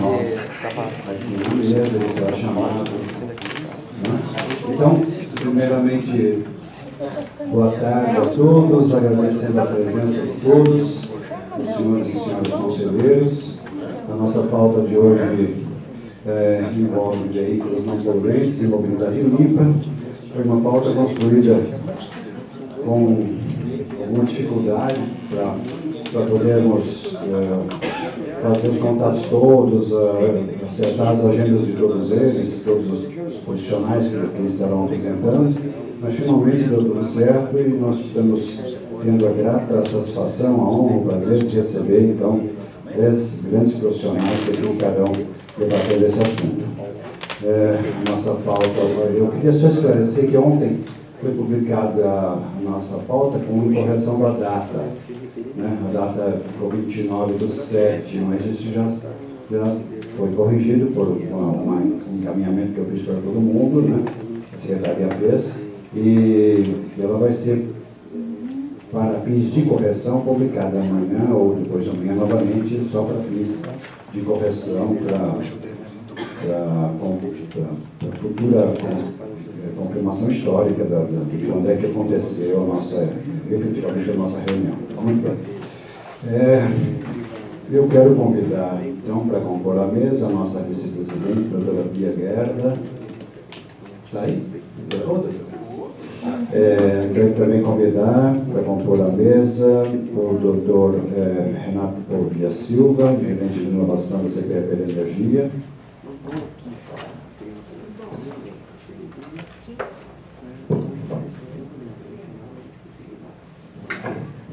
nós aqui na mesa, ele será chamado. Então, primeiramente, boa tarde a todos, agradecendo a presença de todos, os senhores e senhoras conselheiros. A nossa pauta de hoje envolve veículos não poluentes e mobilidade limpa. Foi uma pauta construída com alguma dificuldade para podermos fazer os contatos todos, acertar as agendas de todos eles, todos os profissionais que estarão apresentando, mas finalmente deu tudo certo e nós estamos tendo a grata satisfação, a honra, o prazer de receber, então, 10 grandes profissionais que aqui estarão debatendo esse assunto. A nossa pauta, eu queria só esclarecer que ontem foi publicada a nossa pauta com incorreção da data. A data ficou 29/7, mas isso já foi corrigido por um encaminhamento que eu fiz para todo mundo, né? A Secretaria fez, e ela vai ser, para fins de correção, publicada amanhã ou depois de amanhã novamente, só para fins de correção, para futura confirmação histórica de quando é que aconteceu efetivamente a nossa reunião. Muito bem. Eu quero convidar, então, para compor a mesa, a nossa vice-presidente, a doutora Bia Gerda. Está aí? Quero também convidar para compor a mesa o doutor Renato Polvia Silva, gerente de inovação da Secretaria de Energia.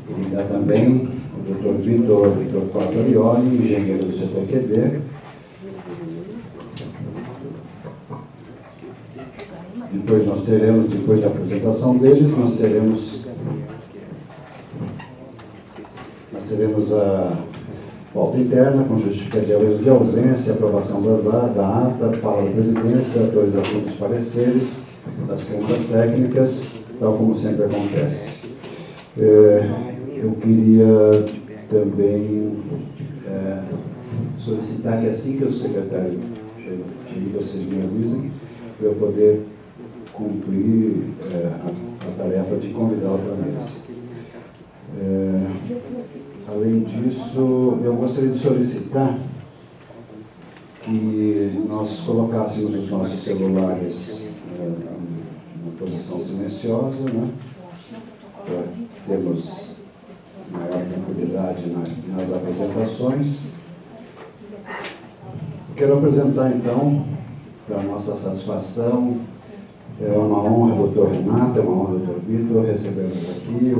Convidar também o doutor Vitor Quattorioli, engenheiro do setor QD. Depois da apresentação deles, nós teremos a pauta interna, com justificativas de ausência, aprovação da ata, fala da presidência, atualização dos pareceres, das câmaras técnicas, tal como sempre acontece. Eu queria também solicitar que assim que o secretário chegue, vocês me avisem, para eu poder cumprir a tarefa de convidá-lo para a mesa. Além disso, eu gostaria de solicitar que nós colocássemos os nossos celulares na posição silenciosa, né, para termos maior tranquilidade nas apresentações. Quero apresentar, então, para a nossa satisfação, é uma honra, doutor Renato, é uma honra, doutor Vitor, recebê-los aqui,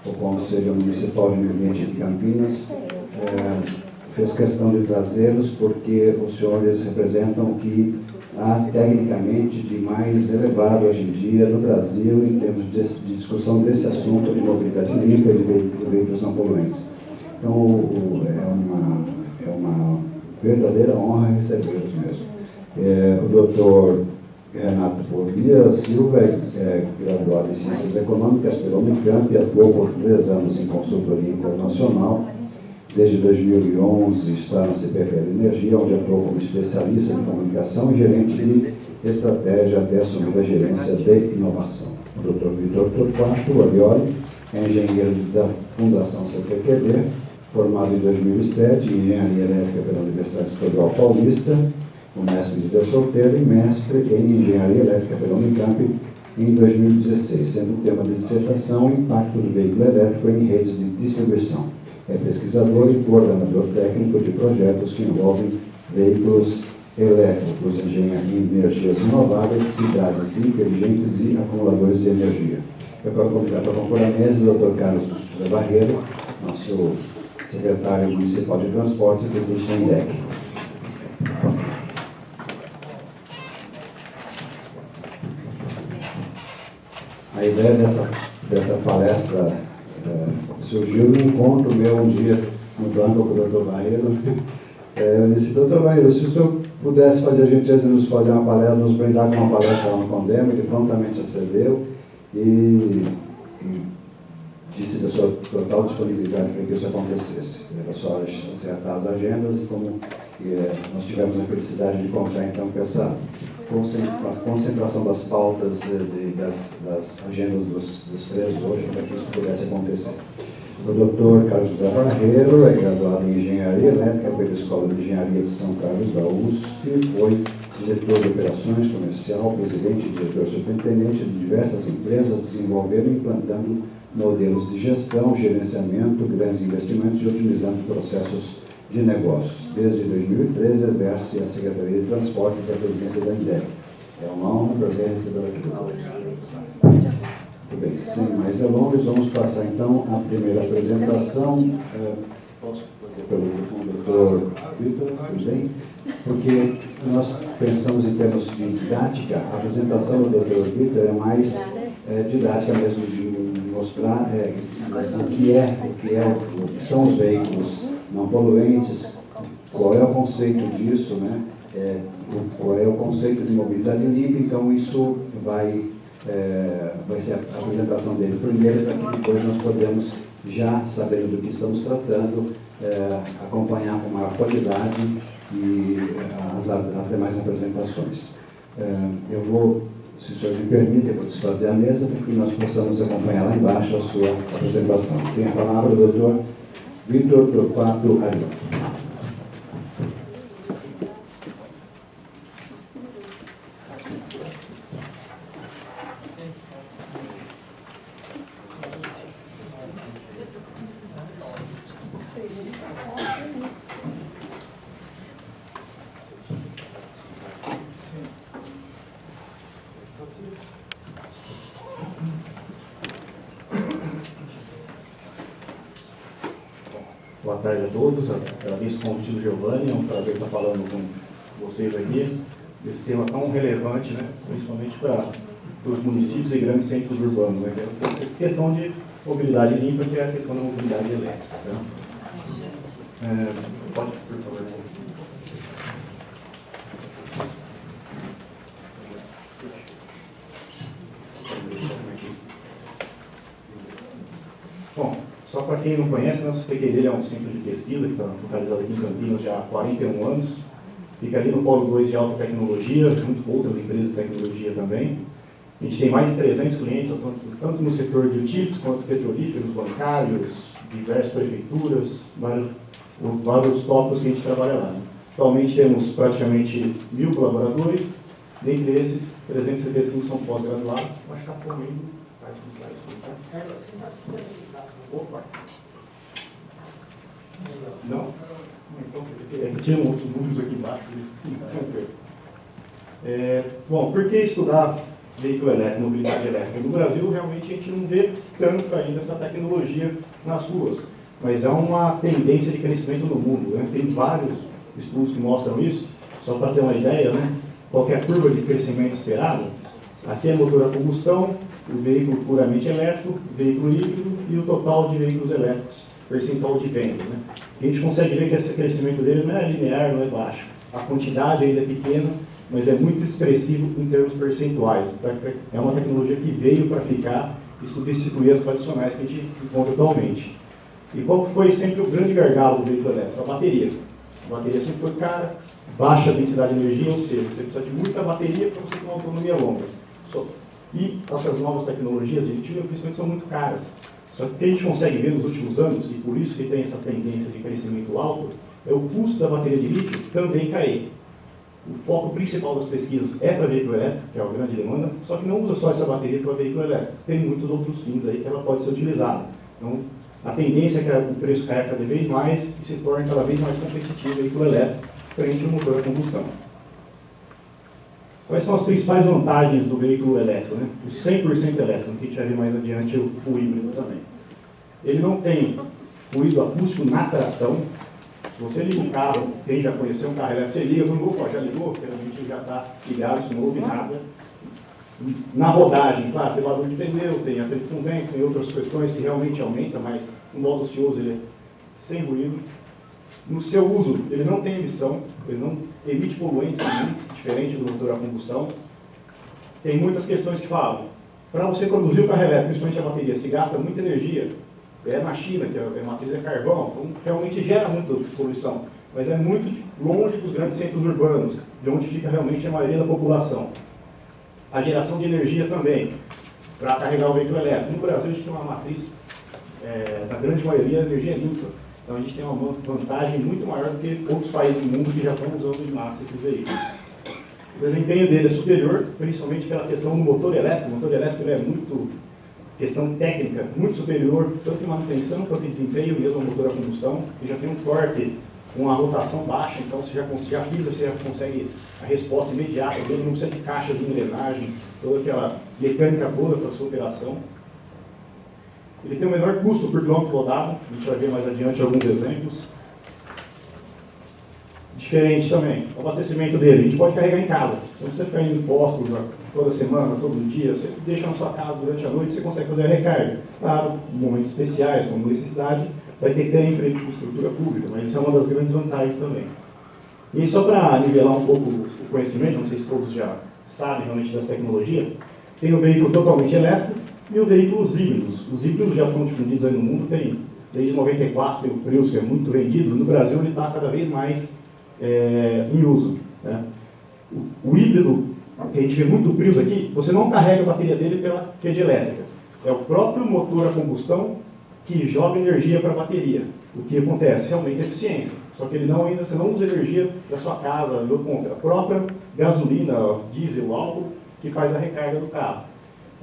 o Conselho Municipal de Meio Ambiente de Campinas fez questão de trazê-los porque os senhores representam o que há tecnicamente de mais elevado hoje em dia no Brasil em termos de discussão desse assunto de mobilidade limpa e de veículos não poluentes. Então, é uma verdadeira honra recebê-los mesmo. O doutor Renato Polvia Silva é graduado em Ciências Econômicas pela Unicamp e atuou por 3 anos em consultoria internacional. Desde 2011 está na CPFL Energia, onde atuou como especialista em comunicação e gerente de estratégia até assumir a gerência de inovação. O Dr. Vitor Quattorioli é engenheiro da Fundação CPQD, formado em 2007 em Engenharia Elétrica pela Universidade Estadual Paulista, o mestre de Deus solteiro e mestre em Engenharia Elétrica pela Unicamp em 2016, sendo o tema de dissertação o impacto do veículo elétrico em redes de distribuição. É pesquisador e coordenador técnico de projetos que envolvem veículos elétricos, engenharia em energias renováveis, cidades inteligentes e acumuladores de energia. Eu quero convidar para compor a mesa o Dr. Carlos José Barreiro, nosso secretário municipal de transportes e presidente da INDEC. A ideia dessa palestra surgiu num encontro meu um dia no banco com o Dr. Barreiro. Eu disse, Dr. Barreiro, se o senhor pudesse fazer a gentileza de nos fazer uma palestra, nos brindar com uma palestra lá no Condema, ele prontamente acedeu e disse da sua total disponibilidade para que isso acontecesse. Era só acertar as agendas e como nós tivemos a felicidade de contar então com essa concentração das pautas das agendas dos três hoje para que isso pudesse acontecer. O Dr. Carlos José Barreiro é graduado em Engenharia Elétrica pela Escola de Engenharia de São Carlos da USP, foi diretor de operações comercial, presidente e diretor superintendente de diversas empresas, desenvolvendo e implantando modelos de gestão, gerenciamento, grandes investimentos e otimizando processos de negócios. Desde 2013 exerce a Secretaria de Transportes e a presidência da INDEC. É uma honra, um prazer recebê-lo aqui do Muito bem, sem mais delongas, vamos passar então à primeira apresentação. Posso fazer pelo Dr. Vitor, tudo bem? Porque nós pensamos em termos de didática, a apresentação do Dr. Vitor é mais didática mesmo, de mostrar o que são os veículos não poluentes, qual é o conceito disso, né? Qual é o conceito de mobilidade limpa. Então isso vai ser a apresentação dele primeiro, para que depois nós podemos, já sabendo do que estamos tratando, acompanhar com maior qualidade e as demais apresentações. Eu vou, se o senhor me permite, eu vou desfazer a mesa para que nós possamos acompanhar lá embaixo a sua apresentação. Tem a palavra o doutor Vitor Torquato Ariel. Boa tarde a todos, agradeço o convite do Giovanni, é um prazer estar falando com vocês aqui, desse tema tão relevante, né, principalmente para os municípios e grandes centros urbanos, né, que é a questão de mobilidade limpa, que é a questão da mobilidade elétrica. Né? Pode, por favor. Bom, só para quem não conhece, nosso PQD é um centro de pesquisa que está localizado aqui em Campinas já há 41 anos. Fica ali no Polo 2 de alta tecnologia, junto com outras empresas de tecnologia também. A gente tem mais de 300 clientes, tanto no setor de utilities quanto petrolíferos, bancários, diversas prefeituras, vários tópicos que a gente trabalha lá. Atualmente temos praticamente 1.000 colaboradores, dentre esses 375 são pós-graduados. Acho que está correndo parte do slide. Opa! Não? Então, tinha outros números aqui embaixo. Bom, por que estudar veículo elétrico, mobilidade elétrica? No Brasil, realmente, a gente não vê tanto ainda essa tecnologia nas ruas, mas é uma tendência de crescimento no mundo. Né? Tem vários estudos que mostram isso. Só para ter uma ideia, né? Qualquer curva de crescimento esperado, aqui é motor a combustão, o veículo puramente elétrico, o veículo híbrido e o total de veículos elétricos, percentual de vendas. Né? A gente consegue ver que esse crescimento dele não é linear, não é baixo. A quantidade ainda é pequena, mas é muito expressivo em termos percentuais. É uma tecnologia que veio para ficar e substituir as tradicionais que a gente encontra atualmente. E qual foi sempre o grande gargalo do veículo elétrico? A bateria. A bateria sempre foi cara, baixa densidade de energia, ou seja, você precisa de muita bateria para você ter uma autonomia longa. E essas novas tecnologias de lítio, principalmente, são muito caras. Só que o que a gente consegue ver nos últimos anos, e por isso que tem essa tendência de crescimento alto, é o custo da bateria de lítio também cair. O foco principal das pesquisas é para veículo elétrico, que é a grande demanda, só que não usa só essa bateria para veículo elétrico. Tem muitos outros fins aí que ela pode ser utilizada. Então, a tendência é que o preço caia cada vez mais e se torne cada vez mais competitivo o veículo elétrico frente ao motor a combustão. Quais são as principais vantagens do veículo elétrico, né? O 100% elétrico, que a gente vai ver mais adiante o híbrido também. Ele não tem ruído acústico na tração. Se você liga um carro, quem já conheceu um carro elétrico, você liga, todo mundo, já ligou? Geralmente já está ligado, isso não ouve nada. Na rodagem, claro, tem barulho de pneu, tem atrito com vento, tem outras questões que realmente aumentam, mas no modo ocioso ele é sem ruído. No seu uso, ele não tem emissão, ele não emite poluentes também, diferente do motor a combustão. Tem muitas questões que falam, para você conduzir o carro elétrico, principalmente a bateria, se gasta muita energia, é na China, que a matriz é carvão, então realmente gera muita poluição, mas é muito longe dos grandes centros urbanos, de onde fica realmente a maioria da população. A geração de energia também, para carregar o veículo elétrico. No Brasil a gente tem uma matriz, na grande maioria, energia limpa. Então a gente tem uma vantagem muito maior do que outros países do mundo que já estão usando em massa esses veículos. O desempenho dele é superior, principalmente pela questão do motor elétrico. O motor elétrico ele é muito, questão técnica, muito superior, tanto em manutenção quanto em desempenho, mesmo a motor a combustão, que já tem um torque com uma rotação baixa, então você já pisa, você já consegue a resposta imediata dele, não precisa de caixas de engrenagem, toda aquela mecânica toda para a sua operação. Ele tem o menor custo por quilômetro rodado, a gente vai ver mais adiante alguns exemplos. Diferente também, o abastecimento dele, a gente pode carregar em casa, você não precisa ficar indo em postos toda semana, todo dia, você deixa na sua casa durante a noite, você consegue fazer a recarga. Claro, em momentos especiais, como necessidade, vai ter que ter a infraestrutura pública, mas isso é uma das grandes vantagens também. E só para nivelar um pouco o conhecimento, não sei se todos já sabem realmente dessa tecnologia, tem o veículo totalmente elétrico e o veículo híbridos. Os híbridos já estão difundidos aí no mundo, tem desde 94, tem o Prius, que é muito vendido, no Brasil ele está cada vez mais em uso. Né? O híbrido, que a gente vê muito do Prius aqui, você não carrega a bateria dele pela rede elétrica. É o próprio motor a combustão que joga energia para a bateria. O que acontece? Aumenta a eficiência. Só que você não usa energia da sua casa, do ponto. É a própria gasolina, diesel, álcool, que faz a recarga do carro.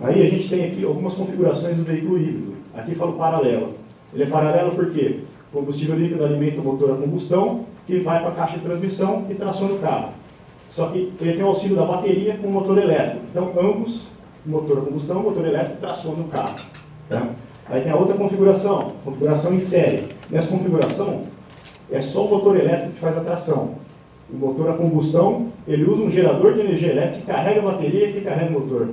Aí a gente tem aqui algumas configurações do veículo híbrido. Aqui falo paralelo. Ele é paralelo porque o combustível líquido alimenta o motor a combustão, que vai para a caixa de transmissão e traciona o carro. Só que ele tem o auxílio da bateria com o motor elétrico. Então, ambos, motor a combustão, motor elétrico, tracionam o carro. Tá? Aí tem a outra configuração em série. Nessa configuração, é só o motor elétrico que faz a tração. O motor a combustão, ele usa um gerador de energia elétrica que carrega a bateria e que carrega o motor.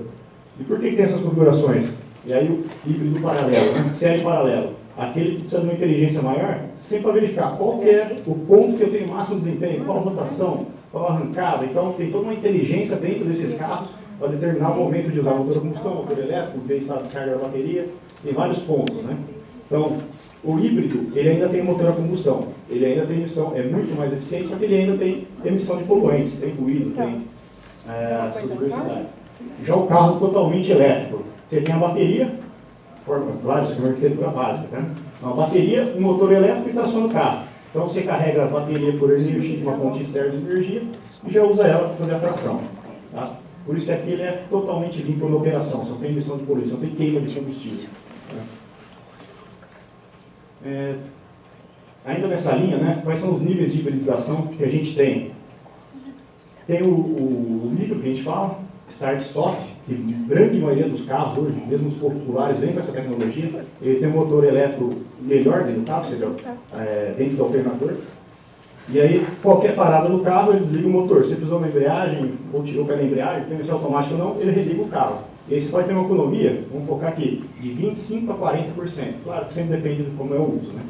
E por que tem essas configurações? E aí o híbrido paralelo, né? Série paralelo. Aquele que precisa de uma inteligência maior, sempre para verificar qual que é o ponto que eu tenho máximo desempenho, qual a rotação, qual a arrancada. Então tem toda uma inteligência dentro desses carros para determinar o momento de usar motor a combustão, motor elétrico, ver o estado de carga da bateria, tem vários pontos, né? Então, o híbrido, ele ainda tem motor a combustão, ele ainda tem emissão, é muito mais eficiente, só que ele ainda tem emissão de poluentes, tem ruído, tem suas diversidades. Já o carro totalmente elétrico, você tem a bateria, claro, isso aqui é uma arquitetura básica, né? Uma bateria, um motor elétrico e traciona o carro. Então você carrega a bateria por energia, uma fonte externa de energia, e já usa ela para fazer a tração. Tá? Por isso que aqui ele é totalmente limpo na operação, só tem emissão de poluição, não tem queima de combustível. Ainda nessa linha, né, quais são os níveis de hibridização que a gente tem? Tem o micro que a gente fala, start-stop, que a grande maioria dos carros hoje, mesmo os populares, vem com essa tecnologia. Ele tem um motor elétrico melhor dentro do carro, ou seja, dentro do alternador. E aí, qualquer parada do carro, ele desliga o motor. Se pisou na embreagem, ou tirou o pé da embreagem, tem isso automático ou não, ele religa o carro. E aí você pode ter uma economia, vamos focar aqui, de 25% a 40%. Claro que sempre depende de como é o uso, né?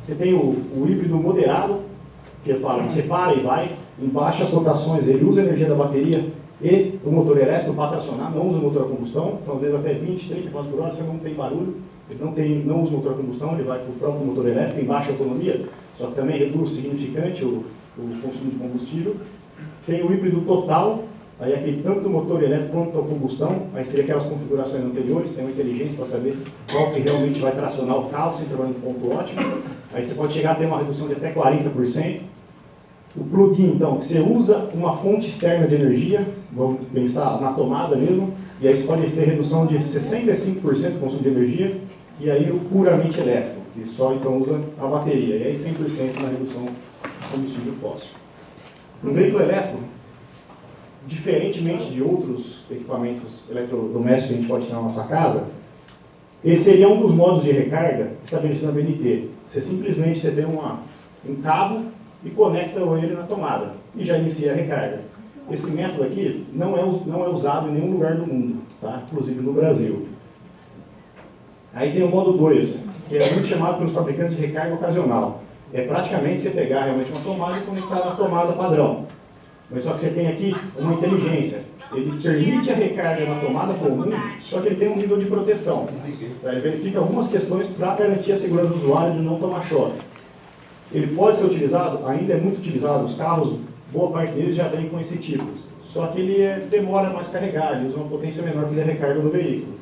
Você tem o híbrido moderado, que ele fala, você para e vai, em baixas rotações, ele usa a energia da bateria e o motor elétrico para tracionar, não usa o motor a combustão, então às vezes até 20, 30 km por hora, você não tem barulho, ele não usa o motor a combustão, ele vai para o próprio motor elétrico, tem baixa autonomia, só que também reduz significante o consumo de combustível. Tem o híbrido total, aí aqui tanto o motor elétrico quanto a combustão, aí seria aquelas configurações anteriores, tem uma inteligência para saber qual que realmente vai tracionar o carro, sem trabalhar no ponto ótimo. Aí você pode chegar a ter uma redução de até 40%. O plug-in, então, que você usa uma fonte externa de energia, vamos pensar na tomada mesmo, e aí você pode ter redução de 65% do consumo de energia, e aí o puramente elétrico, que só então usa a bateria, e aí 100% na redução do combustível fóssil. No veículo elétrico, diferentemente de outros equipamentos eletrodomésticos que a gente pode ter na nossa casa, esse seria um dos modos de recarga estabelecido na BNT. Você simplesmente tem um cabo e conecta ele na tomada e já inicia a recarga. Esse método aqui não é usado em nenhum lugar do mundo, tá? Inclusive no Brasil. Aí tem o modo 2, que é muito chamado pelos fabricantes de recarga ocasional. É praticamente você pegar realmente uma tomada e conectar na tomada padrão. Mas só que você tem aqui uma inteligência. Ele permite a recarga na tomada comum, só que ele tem um nível de proteção. Ele verifica algumas questões para garantir a segurança do usuário de não tomar choque. Ele pode ser utilizado, ainda é muito utilizado, os carros, boa parte deles já vem com esse tipo. Só que ele demora mais carregar, ele usa uma potência menor para fazer a recarga do veículo.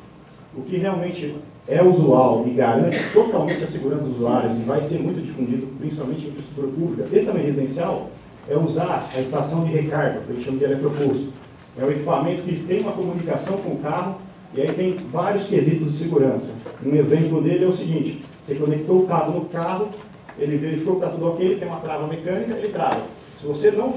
O que realmente é usual e garante totalmente a segurança dos usuários e vai ser muito difundido, principalmente em infraestrutura pública e também residencial, é usar a estação de recarga, que a gente chama de eletroposto. É um equipamento que tem uma comunicação com o carro e aí tem vários quesitos de segurança. Um exemplo dele é o seguinte: você conectou o cabo no carro, ele verificou que está tudo ok, ele tem uma trava mecânica, ele trava. Se você não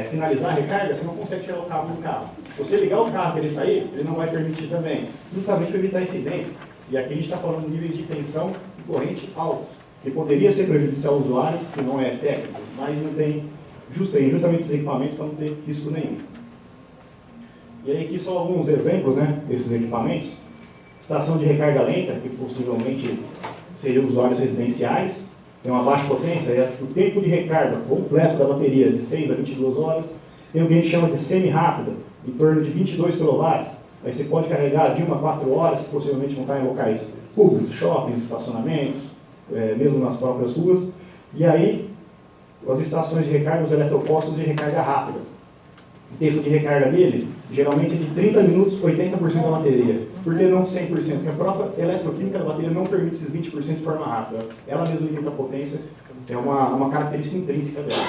finalizar a recarga, você não consegue tirar o cabo do carro. Se você ligar o carro e ele sair, ele não vai permitir também, justamente para evitar incidentes. E aqui a gente está falando de níveis de tensão e corrente altos, que poderia ser prejudicial ao usuário, que não é técnico, mas não tem justamente esses equipamentos para não ter risco nenhum. E aí aqui são alguns exemplos, né, desses equipamentos. Estação de recarga lenta, que possivelmente seriam usuários residenciais, tem uma baixa potência, o tempo de recarga completo da bateria de 6 a 22 horas, tem o que a gente chama de semi-rápida, em torno de 22 kW, aí você pode carregar de 1 a 4 horas, que possivelmente vão estar em locais públicos, shoppings, estacionamentos, mesmo nas próprias ruas, e aí as estações de recarga, os eletropostos de recarga rápida. O tempo de recarga dele, geralmente é de 30 minutos, 80% da bateria. Por que não 100%? Porque a própria eletroquímica da bateria não permite esses 20% de forma rápida. Ela mesma limita a potência, é uma característica intrínseca dela.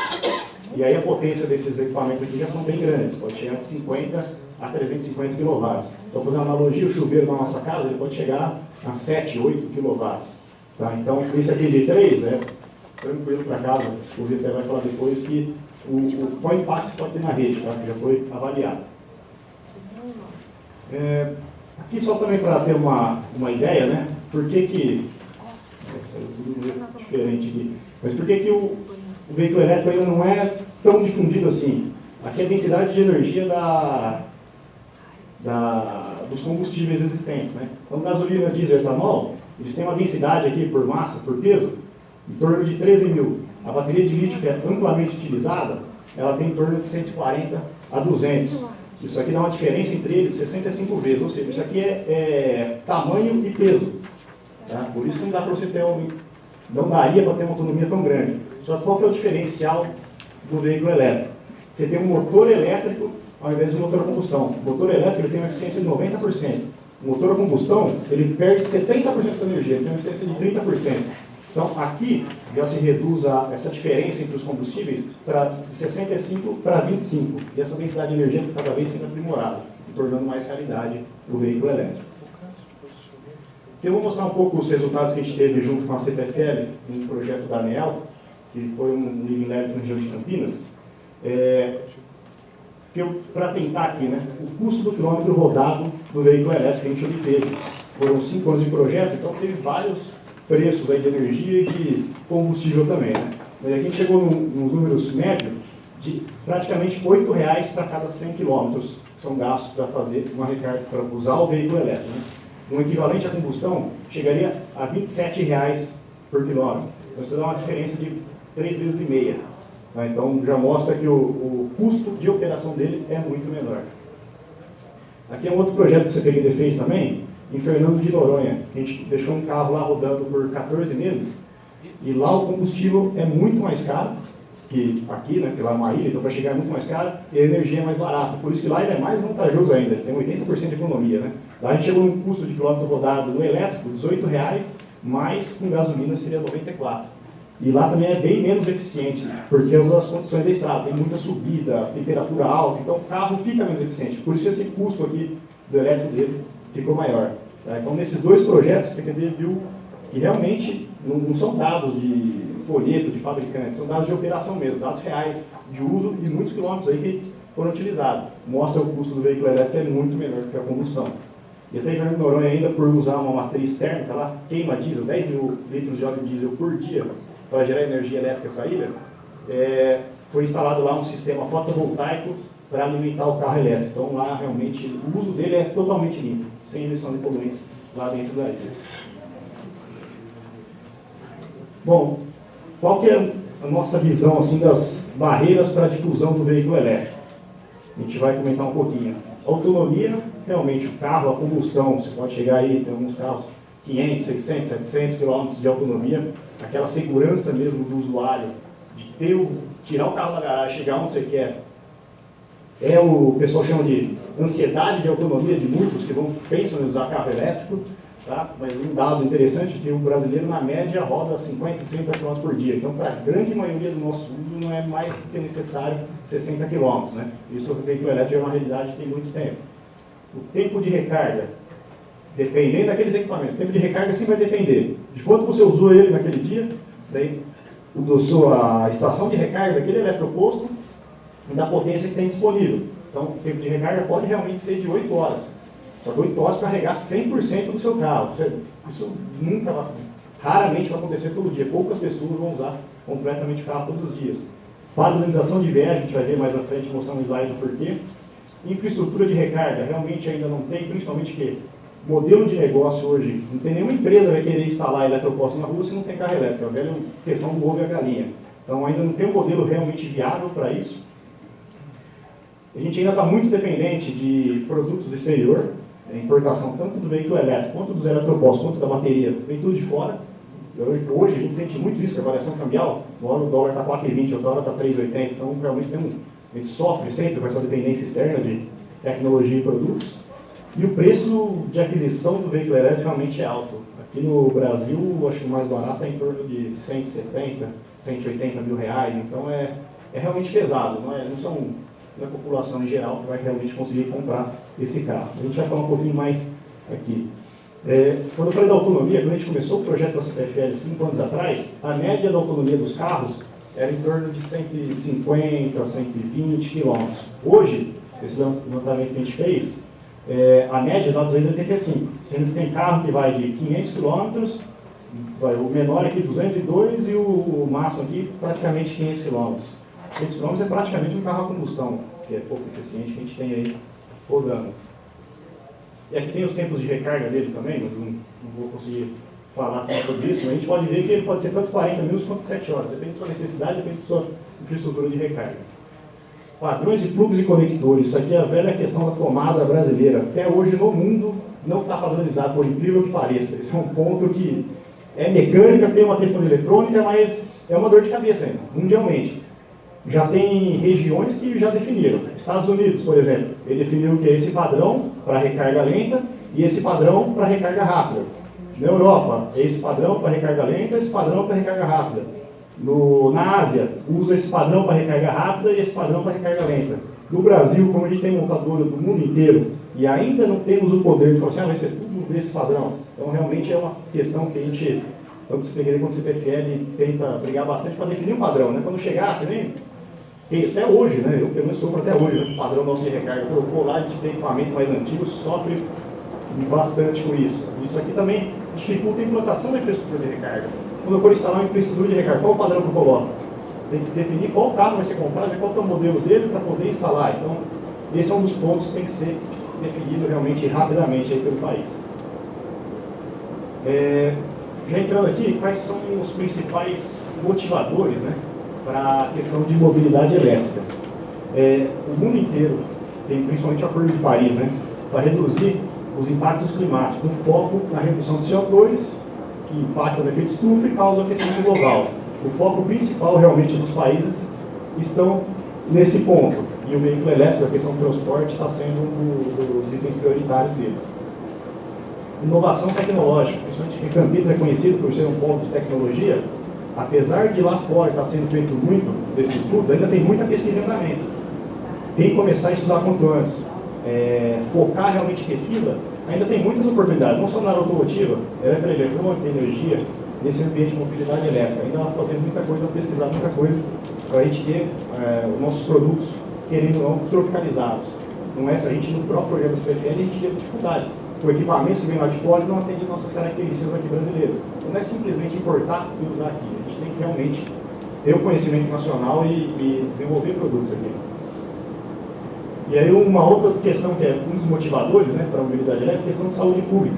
E aí a potência desses equipamentos aqui já são bem grandes, pode chegar de 50 a 350 kW. Então, fazer uma analogia, o chuveiro da nossa casa, ele pode chegar a 7, 8 kW. Tá? Então, esse aqui de 3 é tranquilo para casa, o Vitor vai falar depois que qual impacto pode ter na rede, tá? Que já foi avaliado. Aqui só também para ter uma ideia, né? Por que saiu tudo meio diferente aqui. Mas por que o veículo elétrico ainda não é tão difundido assim? Aqui é a densidade de energia dos combustíveis existentes, né? Então, gasolina, diesel e etanol, eles têm uma densidade aqui por massa, por peso, em torno de 13.000. A bateria de lítio, que é amplamente utilizada, ela tem em torno de 140 a 200. Isso aqui dá uma diferença entre eles 65 vezes, ou seja, isso aqui é tamanho e peso. Tá? Por isso que não dá para você ter não daria para ter uma autonomia tão grande. Só que qual que é o diferencial do veículo elétrico? Você tem um motor elétrico ao invés de um motor a combustão. O motor elétrico ele tem uma eficiência de 90%. O motor a combustão, ele perde 70% da sua energia, ele tem uma eficiência de 30%. Então, aqui já se reduz essa diferença entre os combustíveis de 65 para 25. E essa densidade de energia cada vez sendo aprimorada, tornando mais realidade o veículo elétrico. Eu vou mostrar um pouco os resultados que a gente teve junto com a CPFL, no projeto da ANEEL, que foi um Living Lab na região de Campinas. Para tentar aqui, né, o custo do quilômetro rodado do veículo elétrico que a gente obteve. Foram 5 anos de projeto, então teve vários preços aí de energia e de combustível também, né? Mas aqui a gente chegou nos números médios de praticamente R$ 8,00 para cada 100 km que são gastos para fazer uma recarga, para usar o veículo elétrico. Né? Um equivalente à combustão chegaria a R$ 27,00 por quilômetro. Então você dá uma diferença de 3,5 vezes. Tá? Então já mostra que o custo de operação dele é muito menor. Aqui é um outro projeto que a CPQD fez também, em Fernando de Noronha. A gente deixou um carro lá rodando por 14 meses e lá o combustível é muito mais caro que aqui, né, que lá é uma ilha, então para chegar é muito mais caro e a energia é mais barata. Por isso que lá ele é mais vantajoso ainda, tem 80% de economia. Né? Lá a gente chegou num custo de quilômetro rodado no elétrico, R$ 18,00, mas com gasolina seria R$ 94,00. E lá também é bem menos eficiente, porque as condições da estrada, tem muita subida, temperatura alta, então o carro fica menos eficiente. Por isso que esse custo aqui do elétrico dele ficou maior. Tá? Então, nesses dois projetos, a PQD viu que realmente não são dados de folheto, de fabricante, são dados de operação mesmo, dados reais de uso e muitos quilômetros aí que foram utilizados. Mostra o custo do veículo elétrico é muito menor do que a combustão. E até em Fernando de Noronha ainda, por usar uma matriz térmica lá, queima diesel, 10 mil litros de óleo diesel por dia para gerar energia elétrica para a ilha, foi instalado lá um sistema fotovoltaico para alimentar o carro elétrico. Então lá realmente o uso dele é totalmente limpo, sem emissão de poluentes lá dentro da ilha. Bom, qual que é a nossa visão assim, das barreiras para a difusão do veículo elétrico. A gente vai comentar um pouquinho. Autonomia, realmente o carro, a combustão, você pode chegar aí, tem alguns carros 500, 600, 700 km de autonomia, aquela segurança mesmo do usuário, de tirar o carro da garagem, chegar onde você quer. O pessoal chama de ansiedade de autonomia de muitos que pensam em usar carro elétrico, tá? Mas um dado interessante é que o brasileiro, na média, roda 50, 60 km por dia. Então, para a grande maioria do nosso uso, não é mais do que necessário 60 km. Né? Isso, o veículo elétrico é uma realidade que tem muito tempo. O tempo de recarga, dependendo daqueles equipamentos, o tempo de recarga sempre vai depender de quanto você usou ele naquele dia, daí a estação de recarga daquele eletroposto e da potência que tem disponível. Então, o tempo de recarga pode realmente ser de 8 horas. Só que 8 horas para carregar 100% do seu carro. Isso raramente vai acontecer todo dia. Poucas pessoas vão usar completamente o carro todos os dias. Padronização de viagem, a gente vai ver mais à frente, mostrando um slide do porquê. Infraestrutura de recarga, realmente ainda não tem, principalmente que modelo de negócio hoje, não tem nenhuma empresa que vai querer instalar eletroposto na rua se não tem carro elétrico. É a velha questão do ovo e a galinha. Então ainda não tem um modelo realmente viável para isso. A gente ainda está muito dependente de produtos do exterior, importação tanto do veículo elétrico, quanto dos eletropostos, quanto da bateria, vem tudo de fora. Hoje a gente sente muito isso, que a variação cambial, agora o dólar está 4,20, outra hora está 3,80, então realmente a gente sofre sempre com essa dependência externa de tecnologia e produtos. E o preço de aquisição do veículo elétrico realmente é alto. Aqui no Brasil, acho que o mais barato é em torno de 170, 180 mil reais, então é realmente pesado, não é a população em geral que vai realmente conseguir comprar esse carro. A gente vai falar um pouquinho mais aqui. Quando eu falei da autonomia, quando a gente começou o projeto da CPFL 5 anos atrás, a média da autonomia dos carros era em torno de 150, 120 km. Hoje, esse levantamento que a gente fez, a média dá 285, sendo que tem carro que vai de 500 km, o menor aqui 202 e o máximo aqui praticamente 500 km. 500 km é praticamente um carro a combustão, que é pouco eficiente, que a gente tem aí rodando. E aqui tem os tempos de recarga deles também, não vou conseguir falar tudo sobre isso, mas a gente pode ver que ele pode ser tanto 40 minutos quanto 7 horas, depende da sua necessidade, depende da sua infraestrutura de recarga. Padrões de plugs e conectores, isso aqui é a velha questão da tomada brasileira. Até hoje no mundo não está padronizado, por incrível que pareça. Esse é um ponto que é mecânica, tem uma questão de eletrônica, mas é uma dor de cabeça ainda, mundialmente. Já tem regiões que já definiram. Estados Unidos, por exemplo, ele definiu que é esse padrão para recarga lenta e esse padrão para recarga rápida. Na Europa, é esse padrão para recarga lenta, esse padrão para recarga rápida. Na Ásia, usa esse padrão para recarga rápida e esse padrão para recarga lenta. No Brasil, como a gente tem montadora do mundo inteiro e ainda não temos o poder de falar assim, vai ser tudo desse padrão. Então, realmente é uma questão que a gente, tanto se peguei quanto o CPFL, tenta brigar bastante para definir um padrão. Né? Quando chegar, que nem até hoje, né? Eu pelo menos sofro até hoje, né? O padrão nosso de recarga trocou lá, a gente tem equipamento mais antigo, sofre bastante com isso. Isso aqui também dificulta a implantação da infraestrutura de recarga. Quando eu for instalar uma infraestrutura de recarga, qual o padrão que eu coloco? Tem que definir qual carro vai ser comprado, qual é o modelo dele para poder instalar. Então, esse é um dos pontos que tem que ser definido realmente rapidamente aí pelo país. Já entrando aqui, quais são os principais motivadores, né, para a questão de mobilidade elétrica? O mundo inteiro tem principalmente o Acordo de Paris, né, para reduzir os impactos climáticos, com foco na redução de CO2, que impactam no efeito estufa e causam aquecimento global. O foco principal realmente dos países estão nesse ponto. E o veículo elétrico, a questão do transporte, está sendo um dos itens prioritários deles. Inovação tecnológica, principalmente que Campinas é conhecido por ser um polo de tecnologia, apesar de lá fora estar sendo feito muito desses estudos, ainda tem muita pesquisa em andamento. Tem que começar a estudar quanto antes. Focar realmente em pesquisa, ainda tem muitas oportunidades, não só na automotiva, eletroeletrônica, energia, nesse ambiente de mobilidade elétrica. Ainda está fazendo muita coisa, pesquisar muita coisa, para a gente ter os nossos produtos, querendo ou não, tropicalizados. Não é se a gente, no próprio projeto da CPFL, a gente teve dificuldades. Com equipamentos que vêm lá de fora e não atendem nossas características aqui brasileiras. Então não é simplesmente importar e usar aqui. A gente tem que realmente ter o conhecimento nacional e desenvolver produtos aqui. E aí uma outra questão que é um dos motivadores, né, para a mobilidade elétrica é a questão de saúde pública.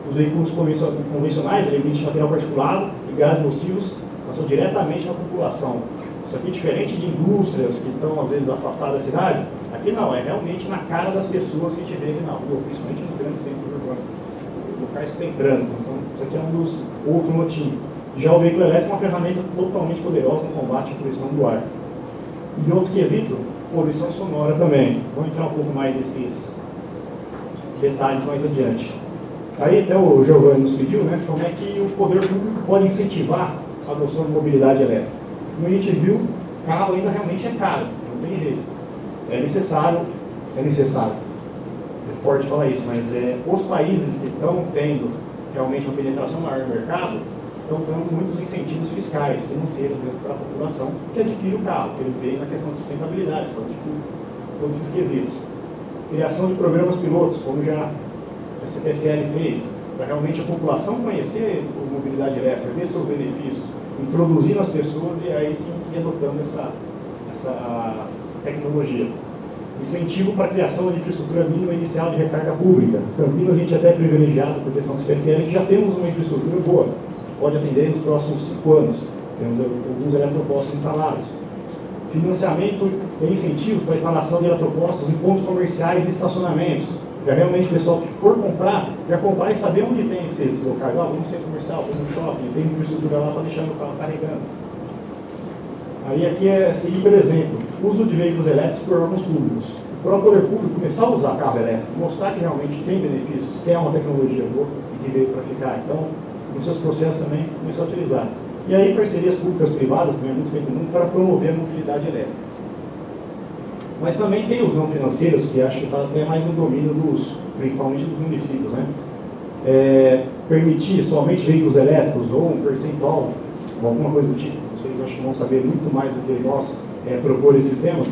Os veículos convencionais emitem material particulado e gases nocivos passou diretamente na população. Isso aqui, diferente de indústrias que estão, às vezes, afastadas da cidade, aqui não, é realmente na cara das pessoas que a gente vê aqui na rua, principalmente nos grandes centros urbanos, locais que tem trânsito. Então, isso aqui é um dos outros motivos. Já o veículo elétrico é uma ferramenta totalmente poderosa no combate à poluição do ar. E outro quesito, poluição sonora também. Vou entrar um pouco mais nesses detalhes mais adiante. Aí até o Giovanni nos pediu, né, como é que o poder público pode incentivar a adoção de mobilidade elétrica. Como a gente viu, carro ainda realmente é caro, não tem jeito. É necessário. É forte falar isso, mas os países que estão tendo realmente uma penetração maior no mercado estão dando muitos incentivos fiscais, financeiros para a população que adquire o carro, que eles veem na questão de sustentabilidade, saúde pública, todos esses quesitos. Criação de programas pilotos, como já a CPFL fez, para realmente a população conhecer a mobilidade elétrica, ver seus benefícios, introduzir nas pessoas e aí sim ir adotando essa tecnologia. Incentivo para a criação de infraestrutura mínima inicial de recarga pública. Campinas a gente é até privilegiado por questão CPFL, que já temos uma infraestrutura boa, pode atender nos próximos 5 anos. Temos alguns eletropostos instalados. Financiamento e incentivos para a instalação de eletropostos em pontos comerciais e estacionamentos. Já realmente o pessoal que for comprar, já comprar e saber onde tem esses locais. Lá, no centro comercial, tem no shopping, tem infraestrutura lá para deixar o carro carregando. Aí aqui é seguir pelo exemplo, uso de veículos elétricos por órgãos públicos. Para o poder público começar a usar carro elétrico, mostrar que realmente tem benefícios, que é uma tecnologia boa e que veio para ficar. Então, nos seus processos também começar a utilizar. E aí parcerias públicas privadas, também é muito feito no mundo, para promover a mobilidade elétrica. Mas também tem os não financeiros, que acho que está até mais no domínio principalmente dos municípios, né? Permitir somente veículos elétricos ou um percentual, ou alguma coisa do tipo, vocês acho que vão saber muito mais do que nós propor esses temas,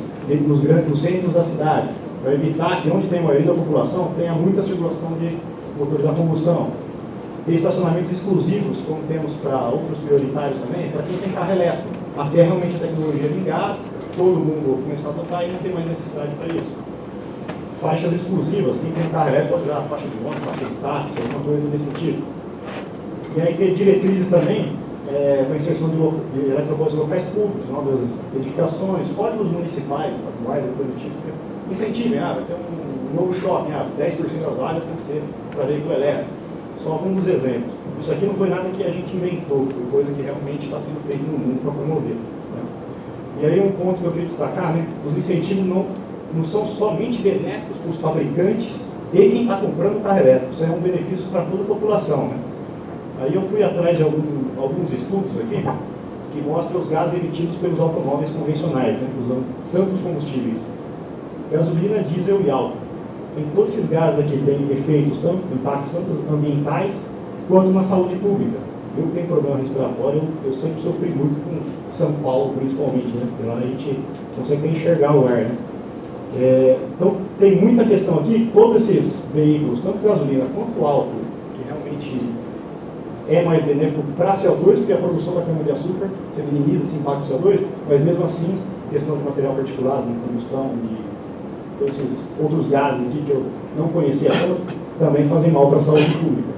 nos centros da cidade, para evitar que onde tem a maioria da população tenha muita circulação de motores a combustão. Ter estacionamentos exclusivos, como temos para outros prioritários também, para quem tem carro elétrico, até realmente a tecnologia vingar, todo mundo começar a adotar e não tem mais necessidade para isso. Faixas exclusivas, quem tem carro elétrico pode usar faixa de ônibus, faixa de táxi, alguma coisa desse tipo. E aí ter diretrizes também para a inserção de eletropostos locais públicos, novas edificações, códigos municipais, estaduais, coisa do tipo, incentivem, vai ter um novo shopping, 10% das vagas tem que ser para veículo elétrico. Só alguns dos exemplos. Isso aqui não foi nada que a gente inventou, foi coisa que realmente está sendo feita no mundo para promover. Né? E aí um ponto que eu queria destacar, né? Os incentivos não são somente benéficos para os fabricantes e quem está comprando o carro elétrico, isso é um benefício para toda a população. Né? Aí eu fui atrás de alguns estudos aqui que mostram os gases emitidos pelos automóveis convencionais, né? Usando tantos combustíveis, gasolina, diesel e álcool. Em todos esses gases aqui têm efeitos, impactos tanto ambientais quanto na saúde pública. Eu que tenho problema respiratório, eu sempre sofri muito com São Paulo, principalmente, né? Porque lá a gente consegue enxergar o ar, né? Então, tem muita questão aqui, todos esses veículos, tanto gasolina quanto álcool, que realmente é mais benéfico para CO2, porque a produção da cana-de-açúcar, você minimiza esse impacto de CO2, mas mesmo assim, questão de material particulado, de combustão, de todos esses outros gases aqui que eu não conhecia tanto, também fazem mal para a saúde pública.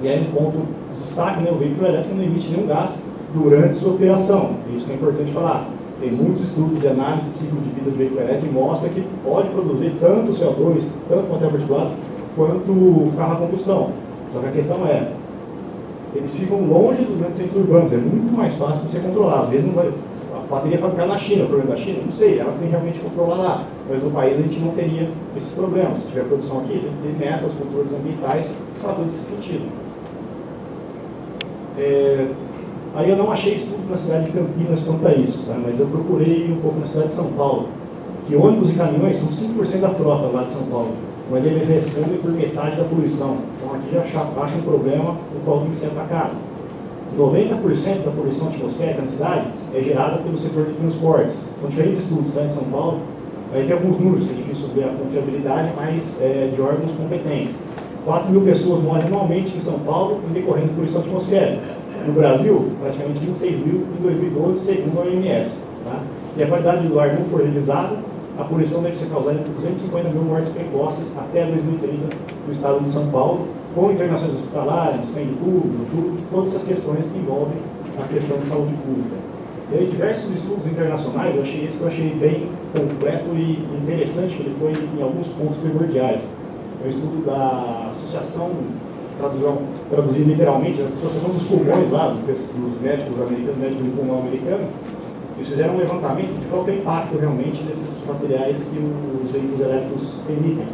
E aí um ponto de destaque, né, o veículo elétrico não emite nenhum gás durante sua operação, isso que é importante falar. Tem muitos estudos de análise de ciclo de vida do veículo elétrico que mostra que pode produzir tanto CO2, tanto material particulado, quanto o carro a combustão. Só que a questão eles ficam longe dos grandes centros urbanos, é muito mais fácil de você controlar. Às vezes não vai, a bateria fabricada na China, o problema da China, não sei, ela tem realmente que controlar lá. Mas no país a gente não teria esses problemas. Se tiver produção aqui, tem que ter metas, controles ambientais para todo esse sentido. Aí eu não achei estudo na cidade de Campinas quanto a isso, tá? Mas eu procurei um pouco na cidade de São Paulo, que ônibus e caminhões são 5% da frota lá de São Paulo, mas eles respondem por metade da poluição. Então aqui já acha um problema o qual tem que ser atacado. 90% da poluição atmosférica na cidade é gerada pelo setor de transportes. São diferentes estudos, tá, em São Paulo. Aí tem alguns números, que é difícil ver a confiabilidade, mas de órgãos competentes. 4.000 pessoas morrem anualmente em São Paulo em decorrência de poluição atmosférica. No Brasil, praticamente 26 mil em 2012, segundo a OMS. Tá? E a qualidade do ar não for revisada, a poluição deve ser causada entre 250 mil mortes precoces até 2030 no estado de São Paulo, com internações hospitalares, dispêndio público, todas essas questões que envolvem a questão de saúde pública. E aí, diversos estudos internacionais, eu achei bem completo e interessante, que ele foi em alguns pontos primordiais. É o estudo da Associação, traduzindo literalmente, a Associação dos Pulmões lá, dos médicos americanos, médicos de pulmão americano, eles fizeram um levantamento de qual é o impacto realmente desses materiais que os veículos elétricos emitem.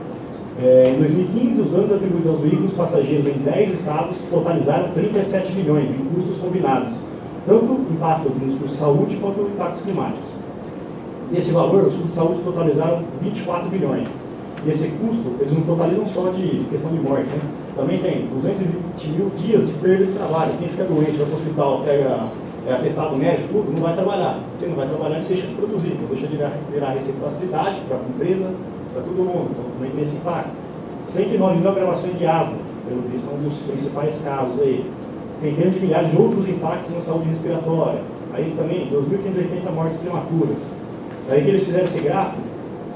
Em 2015, os danos atribuídos aos veículos passageiros em 10 estados totalizaram 37 milhões em custos combinados, tanto impacto nos custos de saúde quanto impactos climáticos. Nesse valor, os custos de saúde totalizaram 24 bilhões. E esse custo, eles não totalizam só de questão de mortes, né? Também tem 220 mil dias de perda de trabalho. Quem fica doente, vai para o hospital, pega atestado médico, tudo, não vai trabalhar. Se não vai trabalhar, ele deixa de produzir, então deixa de virar receita para a cidade, para a empresa, para todo mundo. Então, também tem esse impacto. 109 mil agravações de asma, pelo visto, é um dos principais casos aí. Centenas de milhares de outros impactos na saúde respiratória. Aí também, 2.580 mortes prematuras. Daí que eles fizeram esse gráfico,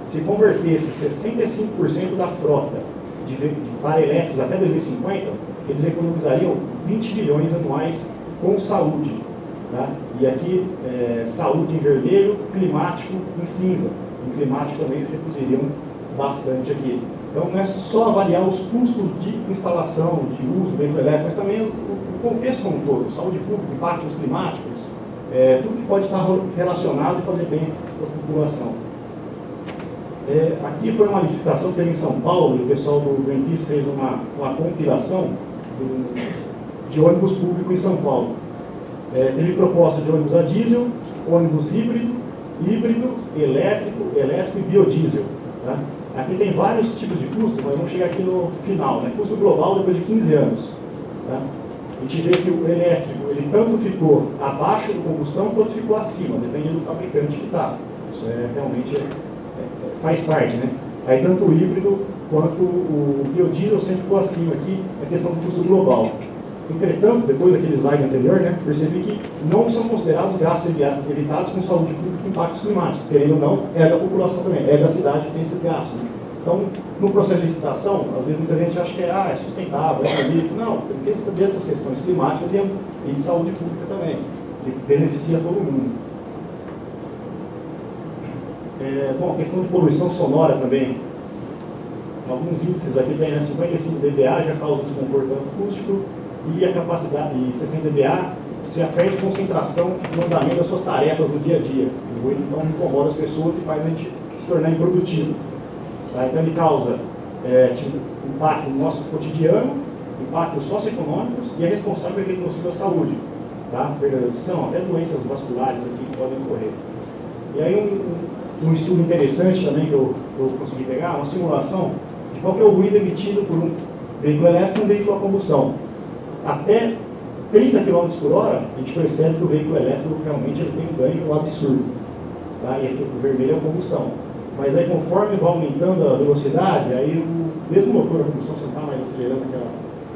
se convertesse 65% da frota para elétricos até 2050, eles economizariam 20 bilhões anuais com saúde. Tá? E aqui, saúde em vermelho, climático em cinza. Em climático também eles reduziriam bastante aqui. Então não é só avaliar os custos de instalação, de uso do veículo elétrico, mas também o contexto como um todo, saúde pública, impactos climáticos, tudo que pode estar relacionado e fazer bem para a população. Aqui foi uma licitação que teve em São Paulo, e o pessoal do Greenpeace fez uma compilação de ônibus público em São Paulo. Teve proposta de ônibus a diesel, ônibus híbrido, elétrico e biodiesel. Tá? Aqui tem vários tipos de custo, mas vamos chegar aqui no final, né? Custo global depois de 15 anos. Tá? A gente vê que o elétrico, ele tanto ficou abaixo do combustão, quanto ficou acima, depende do fabricante que está. Isso realmente faz parte, né? Aí tanto o híbrido quanto o biodiesel sempre ficou acima aqui, a questão do custo global. Entretanto, depois daquele slide anterior, né, percebi que não são considerados gastos evitados com saúde pública e impactos climáticos. Querendo ou não, é da população também, é da cidade que tem esses gastos. Né? Então, no processo de licitação, às vezes muita gente acha que é sustentável, é bonito. Não, porque dessas questões climáticas e de saúde pública também, que beneficia todo mundo. Bom, a questão de poluição sonora também. Alguns índices aqui tem 55 dBA, já causa desconforto acústico, e a capacidade, e 60 dBA, você perde concentração no andamento das suas tarefas no dia a dia. O ruído, então, incomoda as pessoas e faz a gente se tornar improdutivo. Tá? Então, ele causa impacto no nosso cotidiano, impactos socioeconômicos e é responsável pelo efeito nocivo à saúde. Tá? Perda de audição, até doenças vasculares aqui que podem ocorrer. E aí, um estudo interessante também que eu consegui pegar, uma simulação de qual que é o ruído emitido por um veículo elétrico e um veículo a combustão. Até 30 km por hora, a gente percebe que o veículo elétrico realmente ele tem um ganho absurdo. Tá? E aqui o vermelho é a combustão. Mas aí conforme vai aumentando a velocidade, aí o mesmo motor a combustão, você não está mais acelerando aquela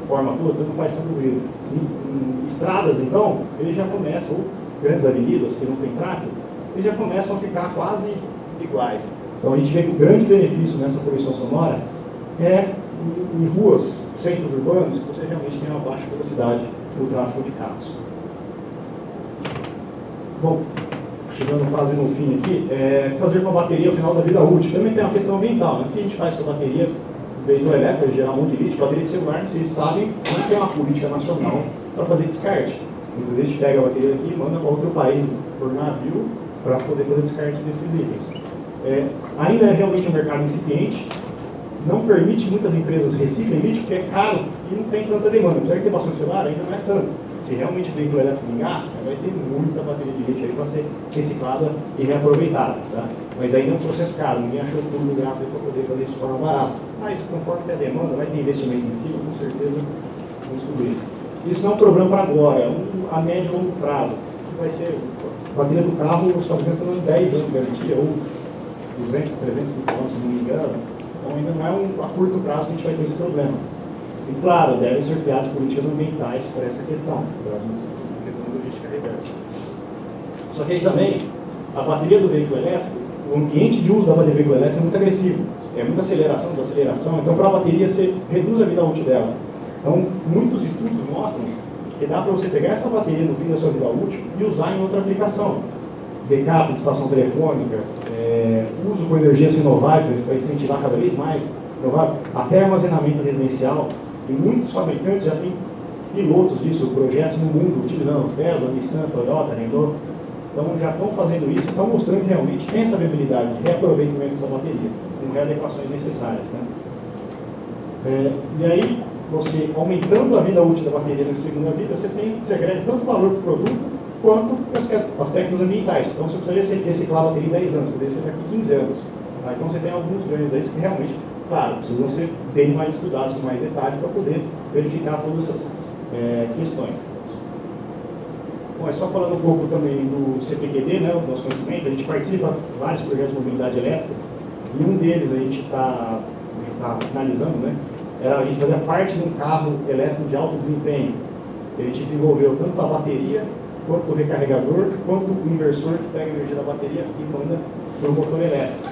forma toda, então não faz tanto ruído. Em estradas, então, ele já começa, ou grandes avenidas que não tem tráfego, eles já começam a ficar quase iguais. Então a gente vê que o grande benefício nessa poluição sonora é em ruas, centros urbanos, que você realmente tem uma baixa velocidade no tráfego de carros. Bom, chegando quase no fim aqui, fazer com a bateria ao final da vida útil. Também tem uma questão ambiental, né? O que a gente faz com a bateria? Veículo elétrico, gerar um monte de lítio, bateria de celular, vocês sabem, não tem uma política nacional para fazer descarte. Muitas vezes a gente pega a bateria aqui e manda para outro país por navio para poder fazer descarte desses itens. Ainda é realmente um mercado incipiente, não permite muitas empresas reciclem lítio, porque é caro e não tem tanta demanda. Apesar de ter bastante celular, ainda não é tanto. Se realmente o veículo elétrico vingar, vai ter muita bateria de lítio aí para ser reciclada e reaproveitada. Tá? Mas ainda é um processo caro, ninguém achou todo lugar para poder fazer isso de forma barata. Mas conforme tem a demanda, vai ter investimento em cima, com certeza vamos cobrir. Isso não é um problema para agora, é a médio e longo prazo. Vai ser a bateria do carro, os fabricantes estão dando 10 anos de garantia, ou 200, 300 mil quilômetros, se não me engano. Então ainda não é a curto prazo que a gente vai ter esse problema. E claro, devem ser criadas políticas ambientais para essa questão, para a questão da logística reversa. Só que aí também, a bateria do veículo elétrico, o ambiente de uso da bateria do veículo elétrico é muito agressivo. É muita aceleração, desaceleração, então para a bateria você reduz a vida útil dela. Então, muitos estudos mostram Porque dá para você pegar essa bateria no fim da sua vida útil e usar em outra aplicação. Backup de estação telefônica, uso com energias renováveis para incentivar cada vez mais, até armazenamento residencial. E muitos fabricantes já têm pilotos disso, projetos no mundo, utilizando Tesla, Nissan, Toyota, Renault. Então já estão fazendo isso, estão mostrando que realmente tem essa viabilidade de reaproveitamento dessa bateria, com readequações necessárias. Né? E aí, você aumentando a vida útil da bateria na segunda vida, você agrega tanto valor para o produto, quanto aspectos ambientais. Então você precisaria reciclar a bateria em 10 anos, poderia ser daqui 15 anos. Tá? Então você tem alguns ganhos aí que realmente, claro, precisam ser bem mais estudados com mais detalhe para poder verificar todas essas questões. Bom, só falando um pouco também do CPQD, né, do nosso conhecimento, a gente participa de vários projetos de mobilidade elétrica, e um deles a gente está finalizando, né, era a gente fazia parte de um carro elétrico de alto desempenho. A gente desenvolveu tanto a bateria, quanto o recarregador, quanto o inversor que pega a energia da bateria e manda para o motor elétrico.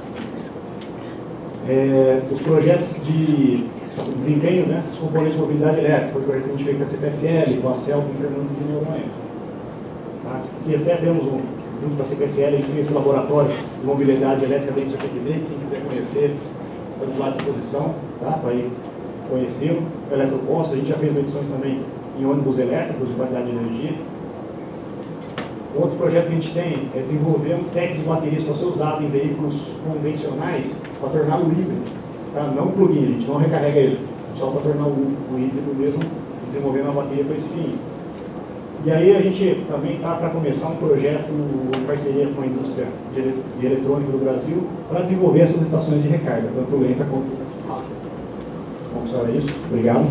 Os projetos de desempenho, né, dos componentes de mobilidade elétrica, foi o projeto que a gente fez com a CPFL, com a CEL, com o Fernando de Noronha. Tá? E até temos, junto com a CPFL, a gente fez esse laboratório de mobilidade elétrica dentro do CPQD. Quem quiser conhecer, estamos lá à disposição, tá? Para ir conhecer o eletroposto. A gente já fez medições também em ônibus elétricos de qualidade de energia. Outro projeto que a gente tem é desenvolver um pack de baterias para ser usado em veículos convencionais para torná-lo híbrido. Tá? Não plug-in, a gente não recarrega ele, só para tornar o híbrido mesmo, desenvolvendo uma bateria para esse fim. E aí a gente também está para começar um projeto em parceria com a indústria de eletrônica do Brasil para desenvolver essas estações de recarga, tanto lenta quanto rápida. Bom, pessoal, é isso. Obrigado.